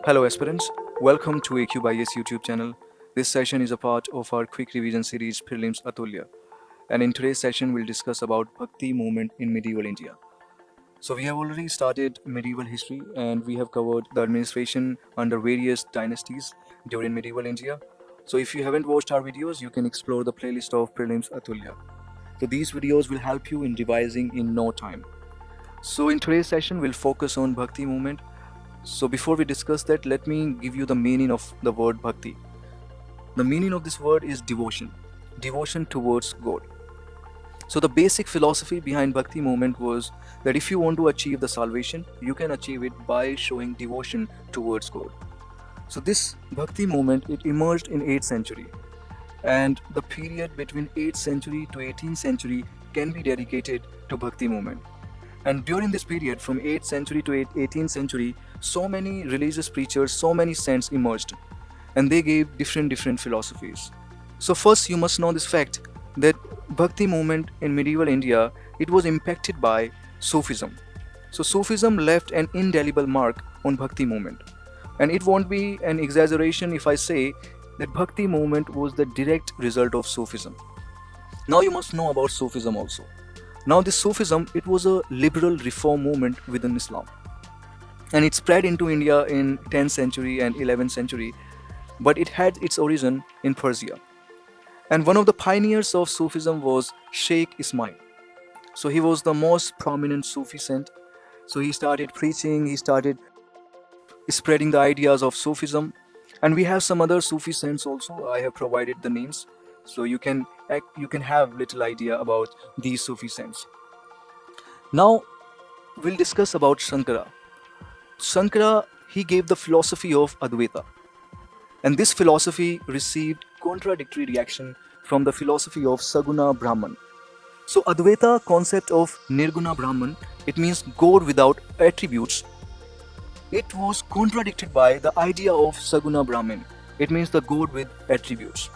Hello aspirants, welcome to AQBIS YouTube channel. This session is a part of our quick revision series Prelims Atulya. And in today's session we'll discuss about Bhakti movement in medieval India. So we have already started medieval history and we have covered the administration under various dynasties during medieval India. So if you haven't watched our videos, you can explore the playlist of Prelims Atulya. So these videos will help you in revising in no time. So in today's session we'll focus on Bhakti movement. So before we discuss that, let me give you the meaning of the word bhakti. The meaning of this word is devotion towards God. So the basic philosophy behind bhakti movement was that if you want to achieve the salvation, you can achieve it by showing devotion towards God. So this bhakti movement, it emerged in 8th century, and the period between 8th century to 18th century can be dedicated to bhakti movement. And during this period, from 8th century to 18th century, so many religious preachers, so many saints emerged, and they gave different philosophies. So first, you must know this fact that Bhakti movement in medieval India, it was impacted by Sufism. So Sufism left an indelible mark on Bhakti movement, and it won't be an exaggeration if I say that Bhakti movement was the direct result of Sufism. Now you must know about Sufism also. Now this Sufism, it was a liberal reform movement within Islam, and it spread into India in 10th century and 11th century, but it had its origin in Persia. And one of the pioneers of Sufism was Sheikh Ismail. So he was the most prominent Sufi saint. So he started preaching, he started spreading the ideas of Sufism, and we have some other Sufi saints also. I have provided the names, so you can have little idea about these Sufi saints. Now we'll discuss about Shankara. Shankara, he gave the philosophy of Advaita, and this philosophy received contradictory reaction from the philosophy of Saguna Brahman. So Advaita concept of Nirguna Brahman, it means God without attributes. It was contradicted by the idea of Saguna Brahman. It means the God with attributes.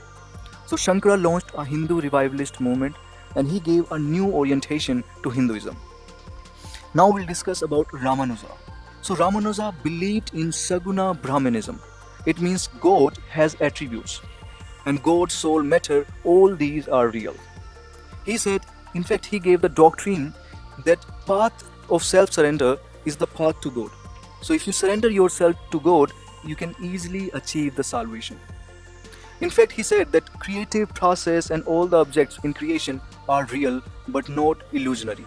So Shankara launched a Hindu revivalist movement, and he gave a new orientation to Hinduism. Now we'll discuss about Ramanuja. So Ramanuja believed in Saguna Brahmanism. It means God has attributes, and God, soul, matter, all these are real. He said, in fact, he gave the doctrine that path of self-surrender is the path to God. So if you surrender yourself to God, you can easily achieve the salvation. In fact, he said that creative process and all the objects in creation are real but not illusionary.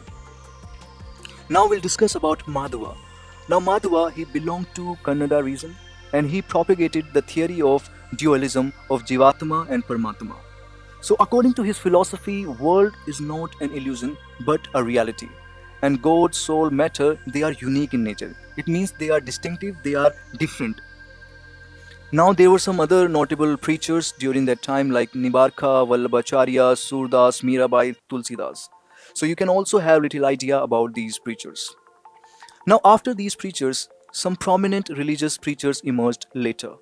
Now we'll discuss about Madhava. Now Madhava, he belonged to Kannada region, and he propagated the theory of dualism of Jivatma and Paramatma. So according to his philosophy, world is not an illusion but a reality. And God, soul, matter, they are unique in nature. It means they are distinctive, they are different. Now there were some other notable preachers during that time like Nibarka, Vallabhacharya, Surdas, Mirabai, Tulsidas. So you can also have little idea about these preachers. Now after these preachers, some prominent religious preachers emerged later.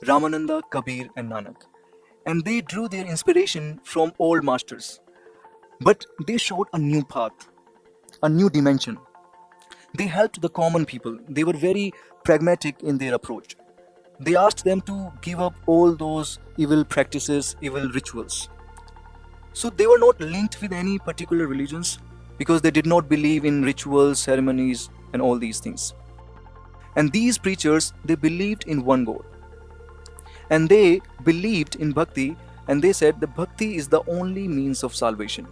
Ramananda, Kabir and Nanak. And they drew their inspiration from old masters. But they showed a new path, a new dimension. They helped the common people. They were very pragmatic in their approach. They asked them to give up all those evil practices, evil rituals. So they were not linked with any particular religions because they did not believe in rituals, ceremonies and all these things. And these preachers, they believed in one God. And they believed in Bhakti, and they said that Bhakti is the only means of salvation.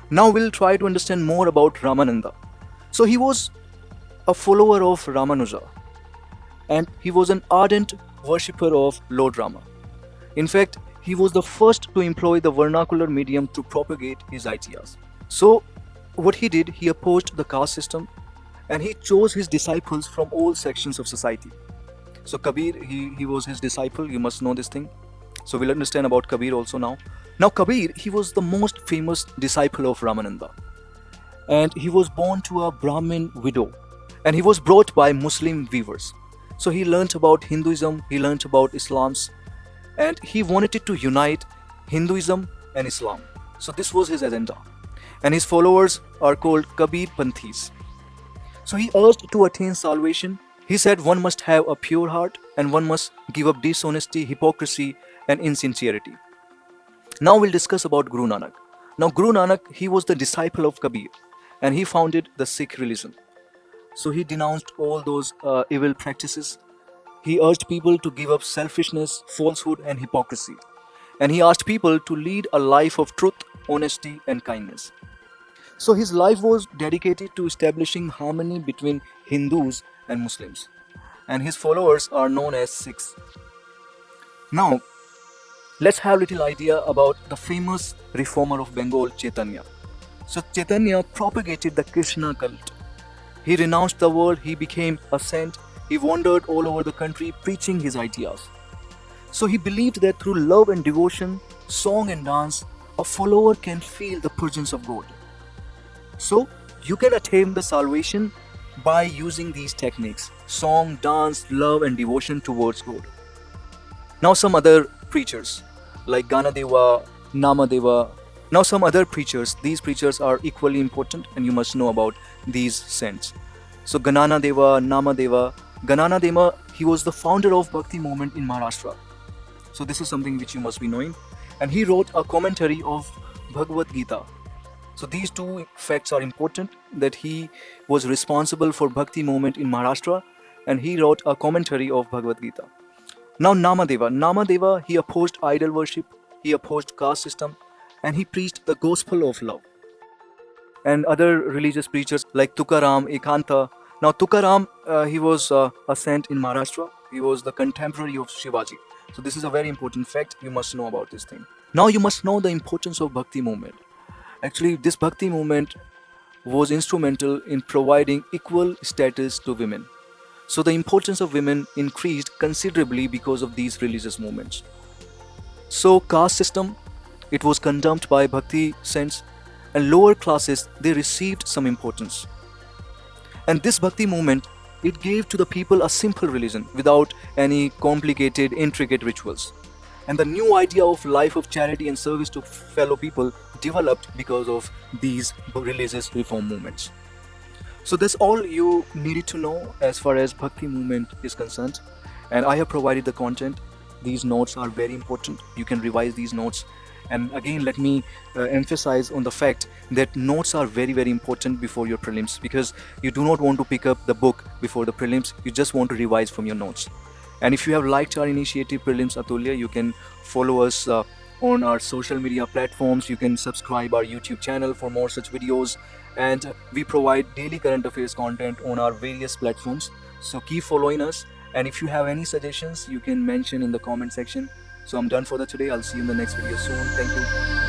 Now we'll try to understand more about Ramananda. So he was a follower of Ramanuja, and he was an ardent worshipper of Lord Rama. In fact, he was the first to employ the vernacular medium to propagate his ideas. So what he did, he opposed the caste system, and he chose his disciples from all sections of society. So Kabir, he was his disciple, you must know this thing. So we'll understand about Kabir also now. Now Kabir, he was the most famous disciple of Ramananda. And he was born to a Brahmin widow. And he was brought by Muslim weavers. So he learnt about Hinduism, he learnt about Islam. And he wanted to unite Hinduism and Islam. So this was his agenda. And his followers are called Kabir Panthis. So he urged to attain salvation. He said one must have a pure heart and one must give up dishonesty, hypocrisy, and insincerity. Now we'll discuss about Guru Nanak. Now Guru Nanak, he was the disciple of Kabir and he founded the Sikh religion. So he denounced all those evil practices. He urged people to give up selfishness, falsehood, and hypocrisy. And he asked people to lead a life of truth, honesty, and kindness. So his life was dedicated to establishing harmony between Hindus and Muslims. And his followers are known as Sikhs. Now, let's have a little idea about the famous reformer of Bengal, Chaitanya. So Chaitanya propagated the Krishna cult. He renounced the world, he became a saint, he wandered all over the country preaching his ideas. So he believed that through love and devotion, song and dance, a follower can feel the presence of God. So you can attain the salvation by using these techniques: song, dance, love, and devotion towards God. Now some other preachers like Ganadeva, Namadeva. Now some other preachers, these preachers are equally important and you must know about these saints. So Gananadeva, Namadeva. Gananadeva, he was the founder of Bhakti movement in Maharashtra. So this is something which you must be knowing. And he wrote a commentary of Bhagavad Gita. So these two facts are important, that he was responsible for Bhakti movement in Maharashtra and he wrote a commentary of Bhagavad Gita. Now Namadeva, he opposed idol worship, he opposed caste system, and he preached the gospel of love. And other religious preachers like Tukaram, Ekanta. Now Tukaram, he was a saint in Maharashtra. He was the contemporary of Shivaji. So this is a very important fact. You must know about this thing. Now you must know the importance of Bhakti movement. Actually, this Bhakti movement was instrumental in providing equal status to women. So the importance of women increased considerably because of these religious movements. So caste system, it was condemned by Bhakti saints, and lower classes, they received some importance. And this Bhakti movement, it gave to the people a simple religion without any complicated, intricate rituals. And the new idea of life of charity and service to fellow people developed because of these religious reform movements. So that's all you needed to know as far as Bhakti movement is concerned. And I have provided the content. These notes are very important. You can revise these notes. And again, let me emphasize on the fact that notes are very, very important before your prelims, because you do not want to pick up the book before the prelims. You just want to revise from your notes. And if you have liked our initiative Prelims Atulya, you can follow us on our social media platforms. You can subscribe our YouTube channel for more such videos. And we provide daily current affairs content on our various platforms. So keep following us. And if you have any suggestions, you can mention in the comment section. So I'm done for the today. I'll see you in the next video soon. Thank you.